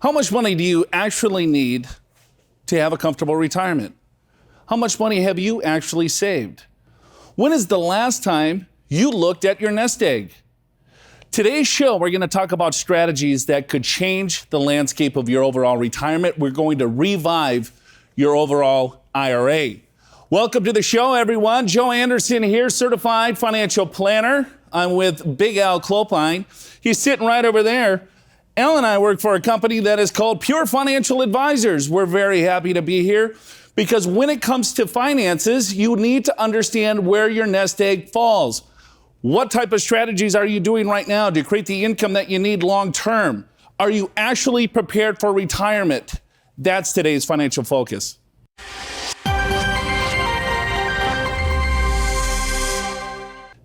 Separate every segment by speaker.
Speaker 1: How much money do you actually need to have a comfortable retirement? How much money have you actually saved? When is the last time you looked at your nest egg? Today's show, we're going to talk about strategies that could change the landscape of your overall retirement. We're going to revive your overall IRA. Welcome to the show, everyone. Joe Anderson here, certified financial planner. I'm with Big Al Clopine. He's sitting right over there. Al and I work for a company that is called Pure Financial Advisors. We're very happy to be here because when it comes to finances, you need to understand where your nest egg falls. What type of strategies are you doing right now to create the income that you need long term? Are you actually prepared for retirement? That's today's financial focus.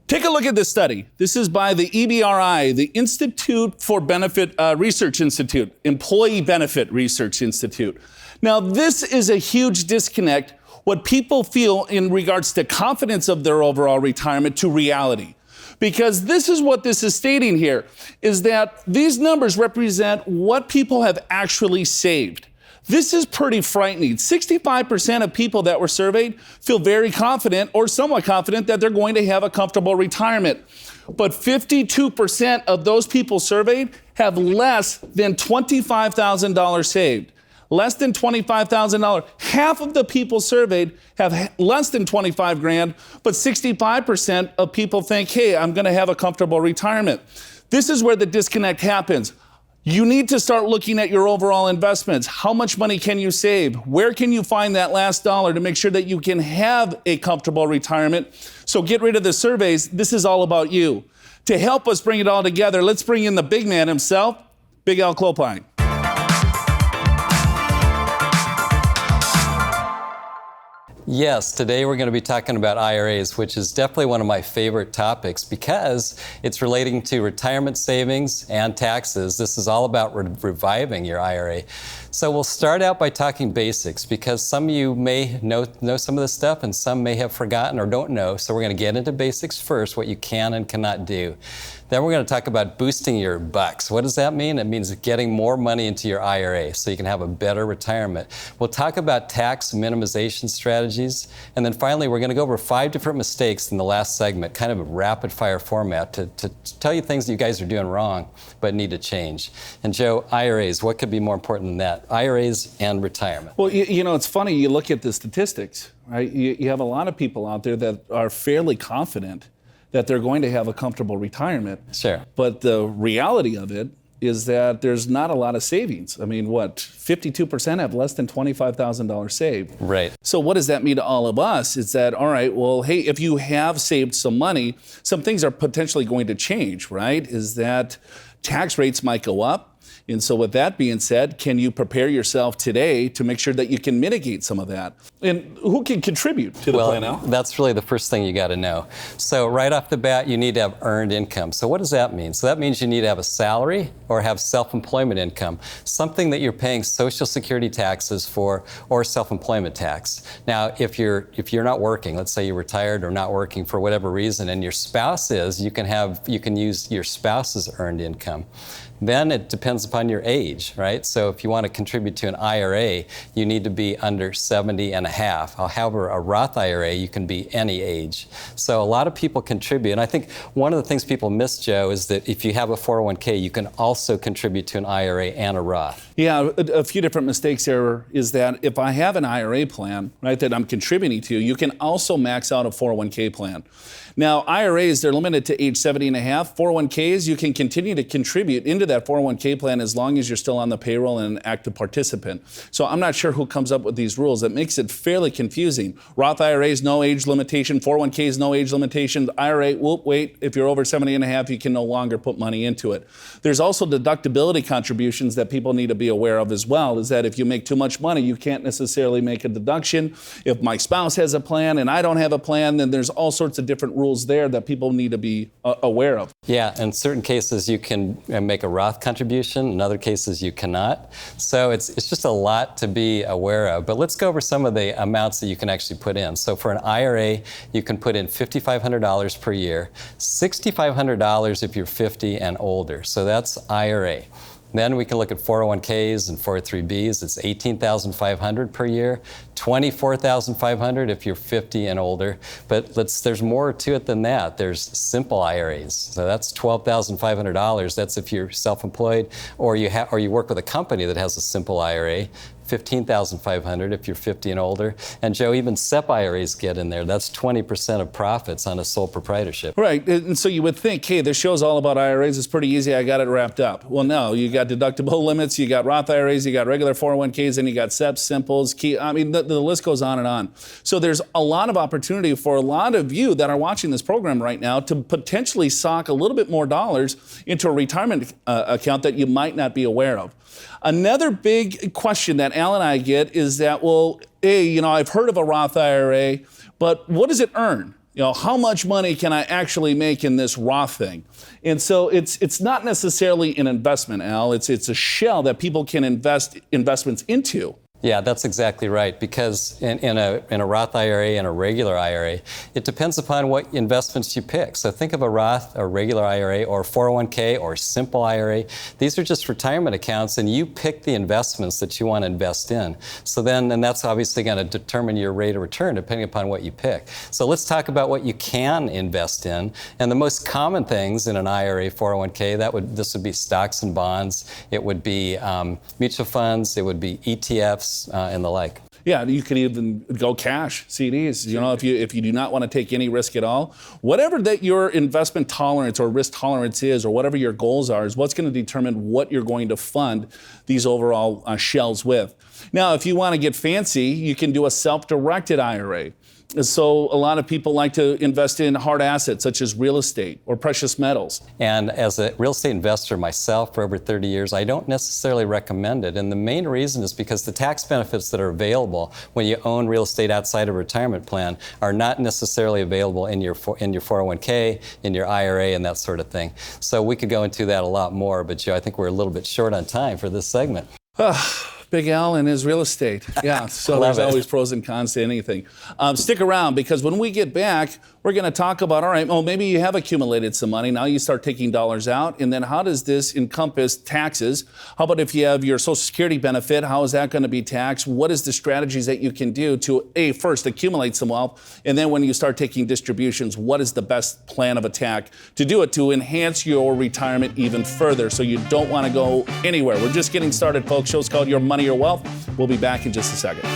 Speaker 1: Take a look at this study. This is by the EBRI, the Institute for Benefit Research Institute, Employee Benefit Research Institute. Now, this is a huge disconnect, what people feel in regards to confidence of their overall retirement to reality. Because this is what this is stating here, is that these numbers represent what people have actually saved. This is pretty frightening. 65% of people that were surveyed feel very confident or somewhat confident that they're going to have a comfortable retirement. But 52% of those people surveyed have less than $25,000 saved. Less than $25,000. Half of the people surveyed have less than 25 grand, but 65% of people think, hey, I'm going to have a comfortable retirement. This is where the disconnect happens. You need to start looking at your overall investments. How much money can you save? Where can you find that last dollar to make sure that you can have a comfortable retirement? So get rid of the surveys. This is all about you. To help us bring it all together, let's bring in the big man himself, Big Al Clopine.
Speaker 2: Yes, today we're going to be talking about IRAs, which is definitely one of my favorite topics because it's relating to retirement savings and taxes. This is all about reviving your IRA. So we'll start out by talking basics because some of you may know some of this stuff and some may have forgotten or don't know. So we're going to get into basics first, what you can and cannot do. Then we're going to talk about boosting your bucks. What does that mean? It means getting more money into your IRA so you can have a better retirement. We'll talk about tax minimization strategies. And then finally, we're going to go over 5 different mistakes in the last segment, kind of a rapid fire format to tell you things that you guys are doing wrong but need to change. And Joe, IRAs, what could be more important than that? IRAs and retirement.
Speaker 1: Well, you know, it's funny, you look at the statistics, right? You have a lot of people out there that are fairly confident that they're going to have a comfortable retirement.
Speaker 2: Sure.
Speaker 1: But the reality of it is that there's not a lot of savings. I mean, 52% have less than $25,000 saved.
Speaker 2: Right.
Speaker 1: So what does that mean to all of us? Is that, all right, well, hey, if you have saved some money, some things are potentially going to change, right? Is that tax rates might go up. And so with that being said, can you prepare yourself today to make sure that you can mitigate some of that? And who can contribute to the plan now?
Speaker 2: That's really the first thing you got to know. So right off the bat, you need to have earned income. So what does that mean? So that means you need to have a salary or have self-employment income, something that you're paying Social Security taxes for or self-employment tax. Now, if you're not working, let's say you're retired or not working for whatever reason, and your spouse is, you can use your spouse's earned income. Then it depends upon your age, right? So if you want to contribute to an IRA, you need to be under 70 and a half. However, a Roth IRA, you can be any age. So a lot of people contribute. And I think one of the things people miss, Joe, is that if you have a 401k, you can also contribute to an IRA and a Roth.
Speaker 1: Yeah, a few different mistakes there is that if I have an IRA plan, right, that I'm contributing to, you can also max out a 401k plan. Now, IRAs, they're limited to age 70 and a half. 401ks, you can continue to contribute into that 401k plan as long as you're still on the payroll and an active participant. So I'm not sure who comes up with these rules. That makes it fairly confusing. Roth IRAs, no age limitation. 401ks, no age limitation. IRA, wait, if you're over 70 and a half, you can no longer put money into it. There's also deductibility contributions that people need to be aware of as well, is that if you make too much money, you can't necessarily make a deduction. If my spouse has a plan and I don't have a plan, then there's all sorts of different rules there that people need to be aware of.
Speaker 2: Yeah, in certain cases you can make a Roth contribution, in other cases you cannot. So it's just a lot to be aware of. But let's go over some of the amounts that you can actually put in. So for an IRA, you can put in $5,500 per year, $6,500 if you're 50 and older. So that's IRA. Then we can look at 401ks and 403bs. It's $18,500 per year, $24,500 if you're 50 and older. But there's more to it than that. There's simple IRAs. So that's $12,500. That's if you're self-employed or you work with a company that has a simple IRA. $15,500 if you're 50 and older. And Joe, even SEP IRAs get in there. That's 20% of profits on a sole proprietorship.
Speaker 1: Right, and so you would think, hey, this show's all about IRAs. It's pretty easy. I got it wrapped up. Well, no, you got deductible limits, you got Roth IRAs, you got regular 401ks, and you got SEPs, simples, the list goes on and on. So there's a lot of opportunity for a lot of you that are watching this program right now to potentially sock a little bit more dollars into a retirement account that you might not be aware of. Another big question that Al and I get is that, well, hey, I've heard of a Roth IRA, but what does it earn? How much money can I actually make in this Roth thing? And so it's not necessarily an investment, Al. It's a shell that people can invest investments into.
Speaker 2: Yeah, that's exactly right. Because in a Roth IRA and a regular IRA, it depends upon what investments you pick. So think of a Roth, a regular IRA, or 401k, or simple IRA. These are just retirement accounts, and you pick the investments that you want to invest in. So then, and that's obviously going to determine your rate of return depending upon what you pick. So let's talk about what you can invest in. And the most common things in an IRA, 401k, this would be stocks and bonds. It would be mutual funds. It would be ETFs. And the like.
Speaker 1: Yeah, you can even go cash, CDs. If you do not want to take any risk at all, whatever that your investment tolerance or risk tolerance is, or whatever your goals are, is what's going to determine what you're going to fund these overall shells with. Now, if you want to get fancy, you can do a self-directed IRA. So a lot of people like to invest in hard assets such as real estate or precious metals.
Speaker 2: And as a real estate investor myself for over 30 years, I don't necessarily recommend it. And the main reason is because the tax benefits that are available when you own real estate outside a retirement plan are not necessarily available in your 401k, in your IRA, and that sort of thing. So we could go into that a lot more, but Joe, I think we're a little bit short on time for this segment.
Speaker 1: Big Al and his real estate. Yeah, so there's always pros and cons to anything. Stick around, because when we get back, we're going to talk about, all right, well, maybe you have accumulated some money. Now you start taking dollars out. And then how does this encompass taxes? How about if you have your Social Security benefit? How is that going to be taxed? What is the strategies that you can do to, first accumulate some wealth? And then when you start taking distributions, what is the best plan of attack to do it to enhance your retirement even further? So you don't want to go anywhere. We're just getting started, folks. Show's called Your Money, Your Wealth. We'll be back in just a second.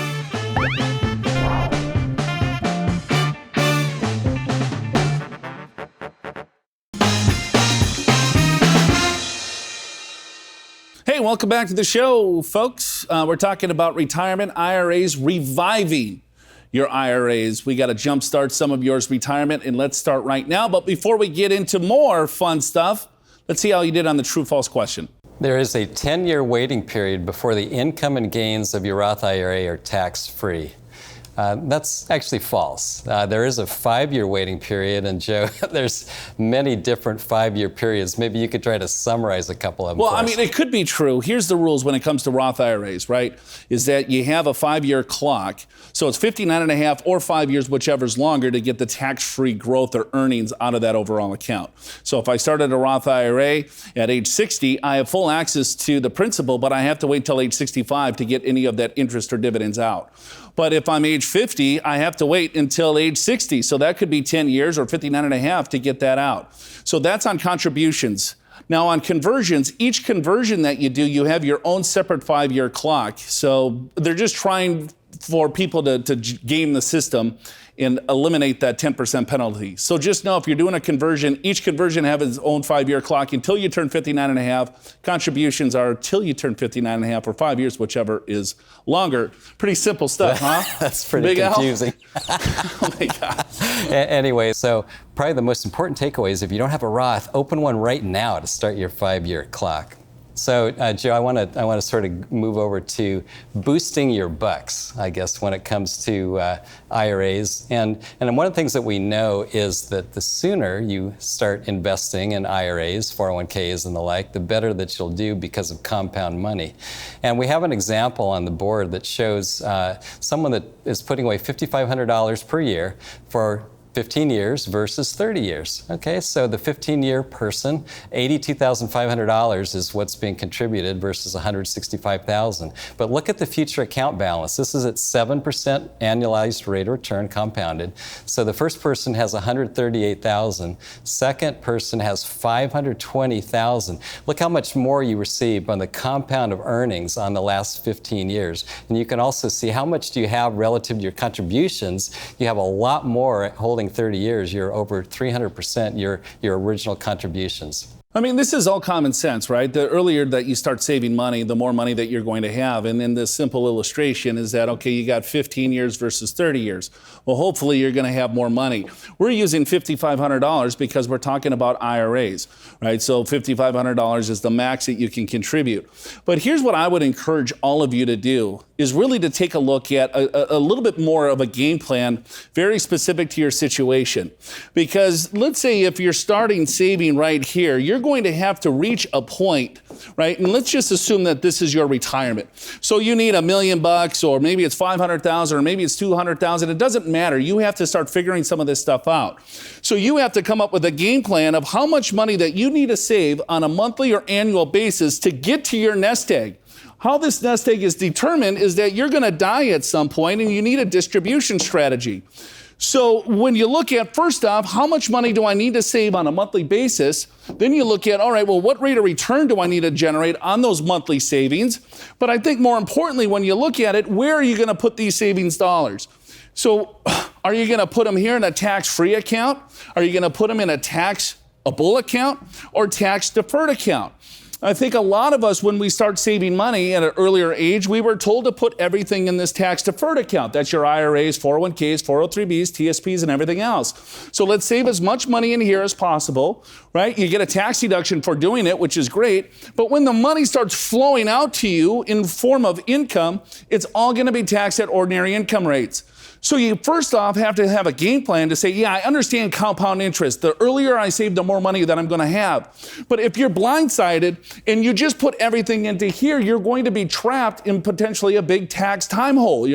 Speaker 1: Hey, welcome back to the show, folks. We're talking about retirement IRAs, reviving your IRAs. We got to jumpstart some of yours retirement, and let's start right now. But before we get into more fun stuff, let's see how you did on the true-false question.
Speaker 2: There is a 10-year waiting period before the income and gains of your Roth IRA are tax-free. That's actually false. There is a 5-year waiting period, and Joe, there's many different 5-year periods. Maybe you could try to summarize a couple of them.
Speaker 1: Well, I mean, it could be true. Here's the rules when it comes to Roth IRAs, right? Is that you have a 5-year clock, so it's 59 and a half or 5 years, whichever's longer, to get the tax-free growth or earnings out of that overall account. So if I started a Roth IRA at age 60, I have full access to the principal, but I have to wait till age 65 to get any of that interest or dividends out. But if I'm age 50, I have to wait until age 60. So that could be 10 years or 59 and a half to get that out. So that's on contributions. Now on conversions, each conversion that you do, you have your own separate 5-year clock. So they're just trying for people to game the system and eliminate that 10% penalty. So just know if you're doing a conversion, each conversion has its own 5-year clock until you turn 59 and a half. Contributions are till you turn 59 and a half or 5 years, whichever is longer. Pretty simple stuff, huh?
Speaker 2: That's pretty confusing.
Speaker 1: Oh my God.
Speaker 2: Anyway, so probably the most important takeaway is if you don't have a Roth, open one right now to start your 5-year clock. So, Joe, I want to sort of move over to boosting your bucks, I guess, when it comes to IRAs. And one of the things that we know is that the sooner you start investing in IRAs, 401ks and the like, the better that you'll do because of compound money. And we have an example on the board that shows someone that is putting away $5,500 per year for 15 years versus 30 years. Okay, so the 15-year person, $82,500 is what's being contributed versus $165,000. But look at the future account balance. This is at 7% annualized rate of return compounded. So the first person has $138,000. Second person has $520,000. Look how much more you receive on the compound of earnings on the last 15 years. And you can also see how much do you have relative to your contributions. You have a lot more holding 30 years. You're over 300% your original contributions.
Speaker 1: I mean, this is all common sense, right? The earlier that you start saving money, the more money that you're going to have. And then this simple illustration is that, okay, you got 15 years versus 30 years. Well, hopefully you're going to have more money. We're using $5,500 because we're talking about IRAs, right? So $5,500 is the max that you can contribute. But here's what I would encourage all of you to do is really to take a look at a little bit more of a game plan, very specific to your situation. Because let's say if you're starting saving right here, you're going to have to reach a point, right? And let's just assume that this is your retirement. So you need $1 million, or maybe it's 500,000, or maybe it's 200,000. It doesn't matter. You have to start figuring some of this stuff out. So you have to come up with a game plan of how much money that you need to save on a monthly or annual basis to get to your nest egg. How this nest egg is determined is that you're going to die at some point and you need a distribution strategy. So when you look at, first off, how much money do I need to save on a monthly basis? Then you look at, all right, well, what rate of return do I need to generate on those monthly savings? But I think more importantly, when you look at it, where are you going to put these savings dollars? So are you going to put them here in a tax-free account? Are you going to put them in a taxable account or tax-deferred account? I think a lot of us, when we start saving money at an earlier age, we were told to put everything in this tax-deferred account. That's your IRAs, 401ks, 403bs, TSPs, and everything else. So let's save as much money in here as possible, right? You get a tax deduction for doing it, which is great. But when the money starts flowing out to you in form of income, it's all going to be taxed at ordinary income rates. So you first off have to have a game plan to say, yeah, I understand compound interest. The earlier I save, the more money that I'm going to have. But if you're blindsided and you just put everything into here, you're going to be trapped in potentially a big tax time hole,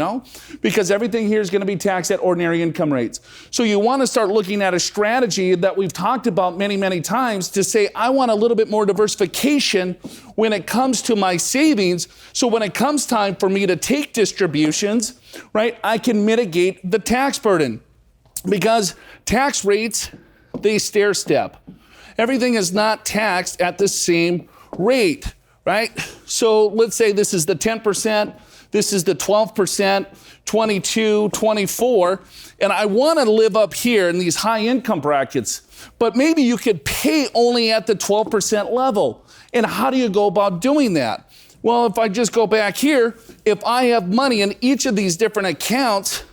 Speaker 1: because everything here is going to be taxed at ordinary income rates. So you want to start looking at a strategy that we've talked about many, many times to say, I want a little bit more diversification when it comes to my savings. So when it comes time for me to take distributions, right, I can mitigate the tax burden, because tax rates, they stair step. Everything is not taxed at the same rate, right? So let's say this is the 10%, this is the 12%, 22, 24, and I want to live up here in these high income brackets, but maybe you could pay only at the 12% level. And how do you go about doing that? Well, if I just go back here, if I have money in each of these different accounts,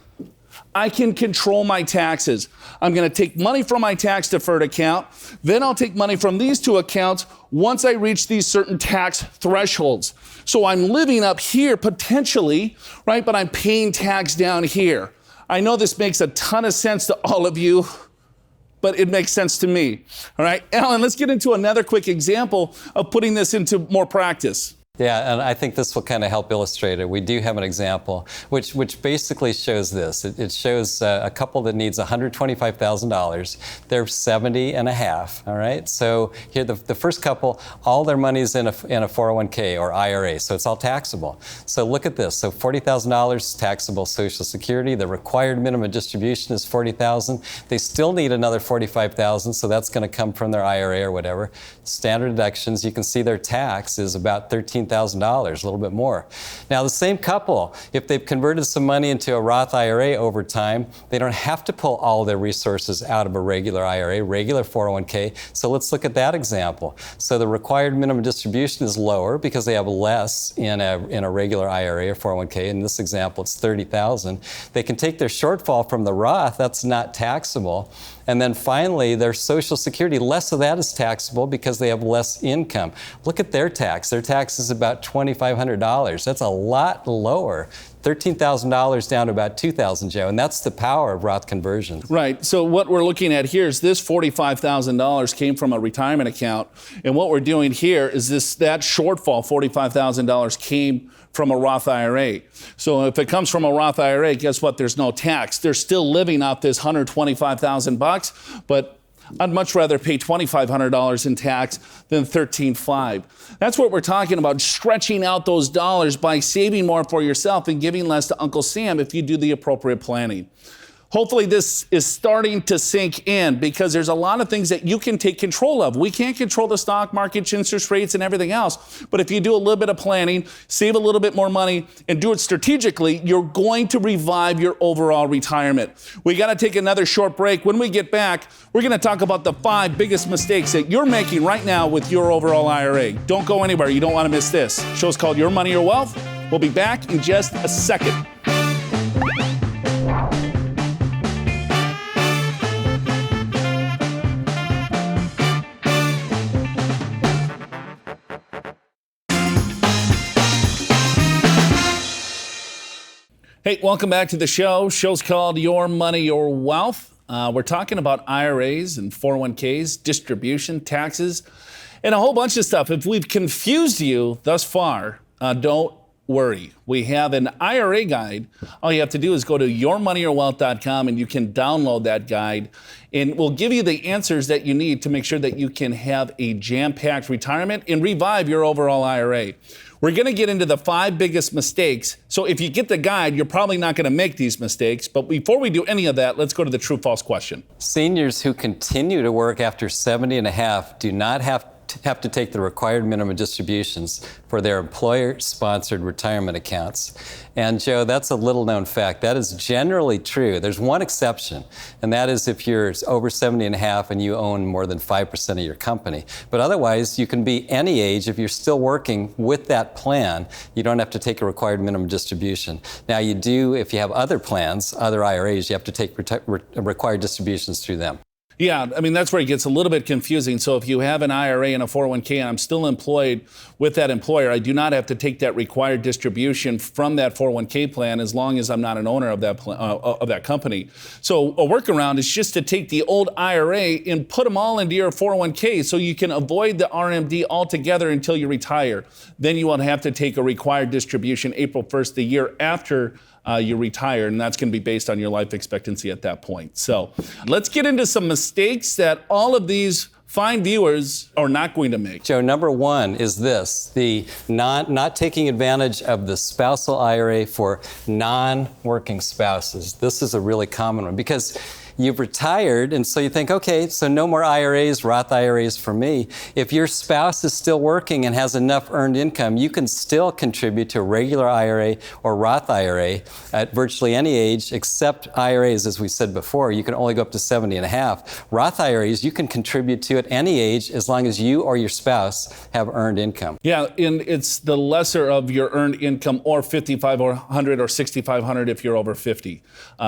Speaker 1: I can control my taxes. I'm going to take money from my tax deferred account. Then I'll take money from these two accounts once I reach these certain tax thresholds. So I'm living up here potentially, right? But I'm paying tax down here. I know this makes a ton of sense to all of you, but it makes sense to me. All right, Alan, let's get into another quick example of putting this into more practice.
Speaker 2: Yeah, and I think this will kind of help illustrate it. We do have an example which basically shows this. It shows a couple that needs $125,000. They're 70 and a half, all right? So here, the first couple, all their money's in a 401k or IRA, so it's all taxable. So look at this. So $40,000 taxable Social Security. The required minimum distribution is $40,000. They still need another $45,000, so that's going to come from their IRA or whatever. Standard deductions, you can see their tax is about $13,000, a little bit more. Now, the same couple, if they've converted some money into a Roth IRA over time, they don't have to pull all their resources out of a regular IRA, regular 401k. So let's look at that example. So the required minimum distribution is lower because they have less in a regular IRA or 401k. In this example, it's $30,000. They can take their shortfall from the Roth, that's not taxable. And then finally, their Social Security, less of that is taxable because they have less income. Look at their tax. Their tax is about $2,500. That's a lot lower $13,000 down to about $2,000, Joe, and that's the power of Roth conversions.
Speaker 1: Right. So what we're looking at here is this $45,000 came from a retirement account, and what we're doing here is that shortfall, $45,000, came from a Roth IRA. So if it comes from a Roth IRA, guess what? There's no tax. They're still living off this $125,000, but I'd much rather pay $2,500 in tax than $13,500. That's what we're talking about, stretching out those dollars by saving more for yourself and giving less to Uncle Sam if you do the appropriate planning. Hopefully this is starting to sink in because there's a lot of things that you can take control of. We can't control the stock market, interest rates, and everything else. But if you do a little bit of planning, save a little bit more money, and do it strategically, you're going to revive your overall retirement. We got to take another short break. When we get back, we're going to talk about the 5 biggest mistakes that you're making right now with your overall IRA. Don't go anywhere. You don't want to miss this. Show's called Your Money, Your Wealth. We'll be back in just a second. Hey, welcome back to the show. Show's called Your Money, Your Wealth. We're talking about IRAs and 401ks, distribution, taxes, and a whole bunch of stuff. If we've confused you thus far, don't worry. We have an IRA guide. All you have to do is go to yourmoneyyourwealth.com and you can download that guide. And we'll give you the answers that you need to make sure that you can have a jam-packed retirement and revive your overall IRA. We're going to get into the 5 biggest mistakes. So if you get the guide, you're probably not going to make these mistakes. But before we do any of that, let's go to the true-false question.
Speaker 2: Seniors who continue to work after 70 and a half do not have to take the required minimum distributions for their employer-sponsored retirement accounts. And Joe, that's a little-known fact. That is generally true. There's one exception, and that is if you're over 70 and a half and you own more than 5% of your company. But otherwise, you can be any age. If you're still working with that plan, you don't have to take a required minimum distribution. Now, you do, if you have other plans, other IRAs, you have to take required distributions through them.
Speaker 1: Yeah, I mean, that's where it gets a little bit confusing. So if you have an IRA and a 401k and I'm still employed with that employer, I do not have to take that required distribution from that 401k plan as long as I'm not an owner of that company. So a workaround is just to take the old IRA and put them all into your 401k so you can avoid the RMD altogether until you retire. Then you won't have to take a required distribution April 1st, the year after you retire, and that's going to be based on your life expectancy at that point. So let's get into some mistakes that all of these fine viewers are not going to make.
Speaker 2: Joe, number 1 is this, the not taking advantage of the spousal IRA for non-working spouses. This is a really common one because you've retired, and so you think, okay, so no more IRAs, Roth IRAs for me. If your spouse is still working and has enough earned income, you can still contribute to a regular IRA or Roth IRA at virtually any age, except IRAs, as we said before, you can only go up to 70 and a half. Roth IRAs, you can contribute to at any age as long as you or your spouse have earned income.
Speaker 1: Yeah, and it's the lesser of your earned income, or $5,500 or $6,500 if you're over 50.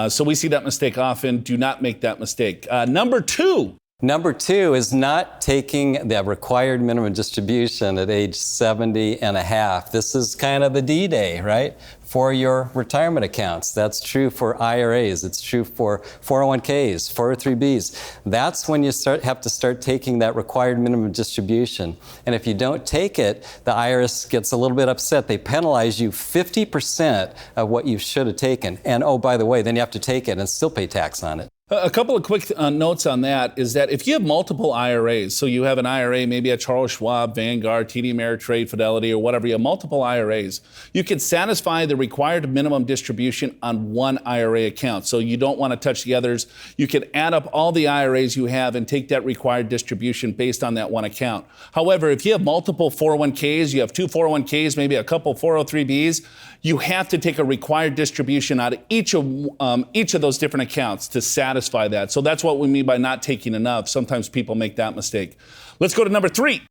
Speaker 1: So we see that mistake often. Do not make that mistake. Number 2.
Speaker 2: Number 2 is not taking the required minimum distribution at age 70 and a half. This is kind of the D-Day, right? For your retirement accounts. That's true for IRAs. It's true for 401ks, 403bs. That's when you have to start taking that required minimum distribution. And if you don't take it, the IRS gets a little bit upset. They penalize you 50% of what you should have taken. And oh, by the way, then you have to take it and still pay tax on it.
Speaker 1: A couple of quick notes on that is that if you have multiple IRAs, so you have an IRA, maybe at Charles Schwab, Vanguard, TD Ameritrade, Fidelity, or whatever, you have multiple IRAs, you can satisfy the required minimum distribution on one IRA account. So you don't want to touch the others. You can add up all the IRAs you have and take that required distribution based on that one account. However, if you have multiple 401ks, you have 2 401ks, maybe a couple 403bs, you have to take a required distribution out of each of those different accounts to satisfy that. So that's what we mean by not taking enough. Sometimes people make that mistake. Let's go to number 3.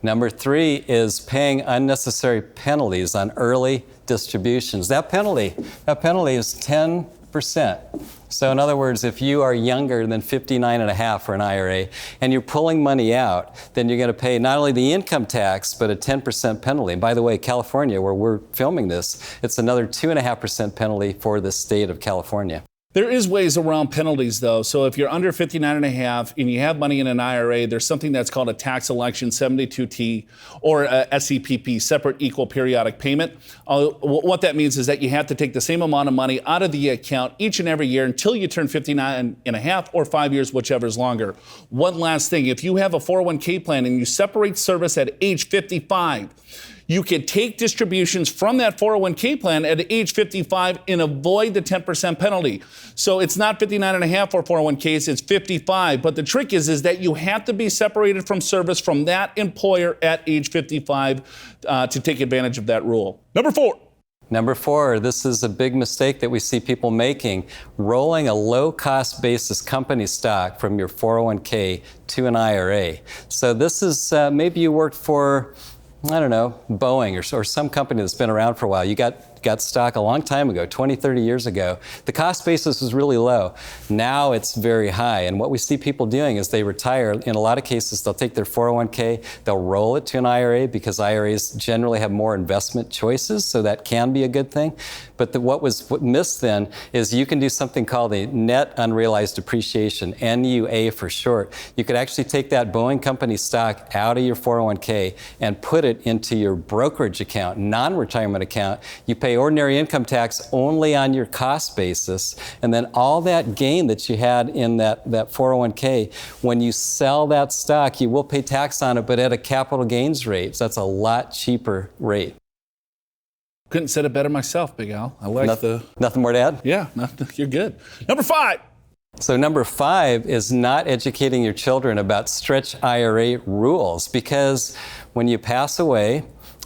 Speaker 2: Number 3 is paying unnecessary penalties on early distributions. That penalty is 10 So in other words, if you are younger than 59 and a half for an IRA and you're pulling money out, then you're going to pay not only the income tax, but a 10% penalty. And by the way, California, where we're filming this, it's another 2.5% penalty for the state of California.
Speaker 1: There is ways around penalties, though. So if you're under 59 and a half and you have money in an IRA, there's something that's called a tax election 72T or a SEPP, separate equal periodic payment. What that means is that you have to take the same amount of money out of the account each and every year until you turn 59 and a half or 5 years, whichever is longer. One last thing, if you have a 401k plan and you separate service at age 55, you can take distributions from that 401k plan at age 55 and avoid the 10% penalty. So it's not 59 and a half for 401ks, it's 55. But the trick is that you have to be separated from service from that employer at age 55 to take advantage of that rule. Number 4,
Speaker 2: this is a big mistake that we see people making, rolling a low-cost basis company stock from your 401k to an IRA. So this is, maybe you worked for, I don't know, Boeing or some company that's been around for a while. You got stock a long time ago, 20, 30 years ago. The cost basis was really low. Now it's very high. And what we see people doing is they retire. In a lot of cases, they'll take their 401k, they'll roll it to an IRA because IRAs generally have more investment choices, so that can be a good thing. But what missed then is you can do something called a net unrealized appreciation, NUA for short. You could actually take that Boeing company stock out of your 401k and put it into your brokerage account, non-retirement account. You pay ordinary income tax only on your cost basis, and then all that gain that you had in that 401k, when you sell that stock, you will pay tax on it, but at a capital gains rate. So that's a lot cheaper rate.
Speaker 1: Couldn't said it better myself, Big Al. I like
Speaker 2: Nothing more to add?
Speaker 1: Yeah, you're good. Number 5.
Speaker 2: So number 5 is not educating your children about Stretch IRA rules, because when you pass away,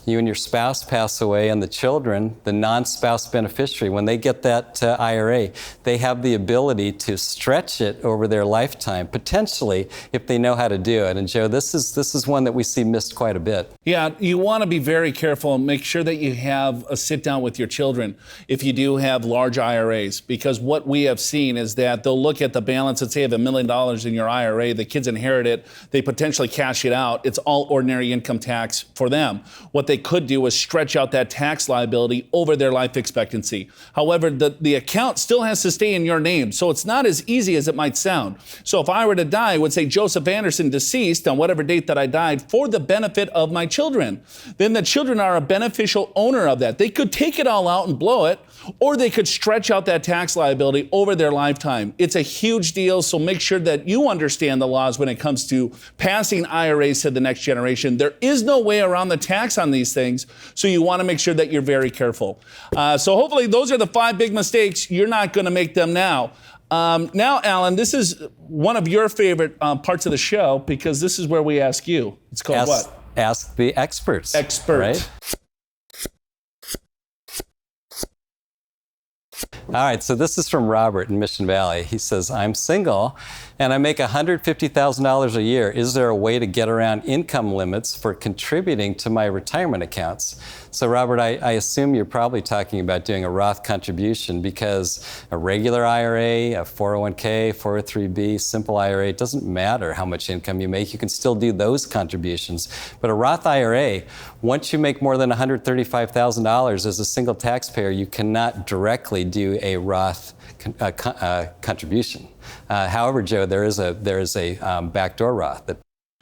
Speaker 2: you and your spouse pass away, and the children, the non-spouse beneficiary, when they get that IRA, they have the ability to stretch it over their lifetime, potentially, if they know how to do it. And Joe, this is one that we see missed quite a bit.
Speaker 1: Yeah, you want to be very careful and make sure that you have a sit down with your children if you do have large IRAs, because what we have seen is that they'll look at the balance and say, have $1 million in your IRA, the kids inherit it, they potentially cash it out, it's all ordinary income tax for them. What they could do is stretch out that tax liability over their life expectancy. However, the account still has to stay in your name, so it's not as easy as it might sound. So if I were to die, I would say Joseph Anderson, deceased on whatever date that I died, for the benefit of my children. Then the children are a beneficial owner of that. They could take it all out and blow it, or they could stretch out that tax liability over their lifetime. It's a huge deal, so make sure that you understand the laws when it comes to passing IRAs to the next generation. There is no way around the tax on these things, so you want to make sure that you're very careful. So hopefully those are the 5 big mistakes. You're not going to make them now. Now, Alan, this is one of your favorite parts of the show, because this is where we ask you. It's called what?
Speaker 2: Ask the experts.
Speaker 1: Right?
Speaker 2: All right, so this is from Robert in Mission Valley. He says, I'm single and I make $150,000 a year. Is there a way to get around income limits for contributing to my retirement accounts? So Robert, I assume you're probably talking about doing a Roth contribution, because a regular IRA, a 401k, 403b, simple IRA, it doesn't matter how much income you make. You can still do those contributions. But a Roth IRA, once you make more than $135,000 as a single taxpayer, you cannot directly do a Roth contribution. However, Joe, there is a backdoor Roth.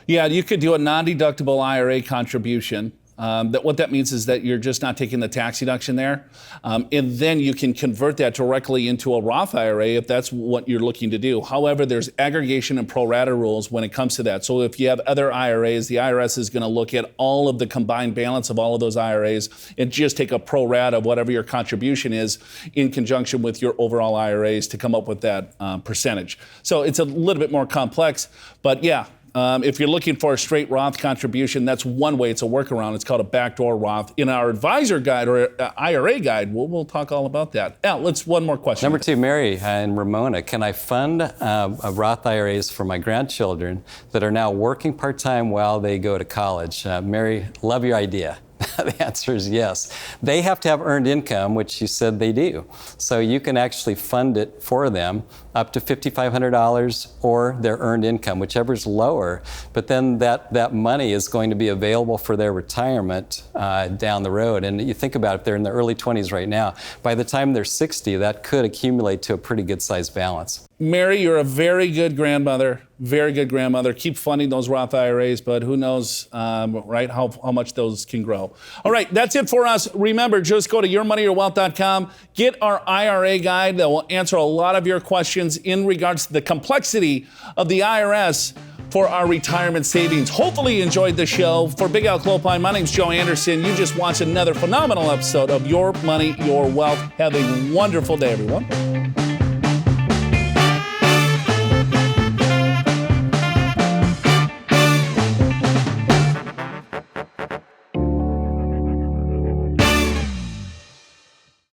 Speaker 1: Yeah, you could do a non-deductible IRA contribution. What that means is that you're just not taking the tax deduction there. And then you can convert that directly into a Roth IRA if that's what you're looking to do. However, there's aggregation and pro rata rules when it comes to that. So if you have other IRAs, the IRS is going to look at all of the combined balance of all of those IRAs and just take a pro rata of whatever your contribution is in conjunction with your overall IRAs to come up with that percentage. So it's a little bit more complex, but yeah. If you're looking for a straight Roth contribution, that's one way. It's a workaround. It's called a backdoor Roth. In our advisor guide or IRA guide, we'll talk all about that. Al, one more question.
Speaker 2: Number 2, Mary and Ramona, can I fund a Roth IRAs for my grandchildren that are now working part-time while they go to college? Mary, love your idea. The answer is yes. They have to have earned income, which you said they do. So you can actually fund it for them up to $5,500 or their earned income, whichever is lower. But then that money is going to be available for their retirement down the road. And you think about it, they're in their early 20s right now. By the time they're 60, that could accumulate to a pretty good sized balance.
Speaker 1: Mary, you're a very good grandmother. Very good grandmother. Keep funding those Roth IRAs, but who knows, right, how much those can grow. All right, that's it for us. Remember, just go to yourmoneyyourwealth.com. Get our IRA guide that will answer a lot of your questions in regards to the complexity of the IRS for our retirement savings. Hopefully you enjoyed the show. For Big Al Clopine, my name's Joe Anderson. You just watched another phenomenal episode of Your Money, Your Wealth. Have a wonderful day, everyone.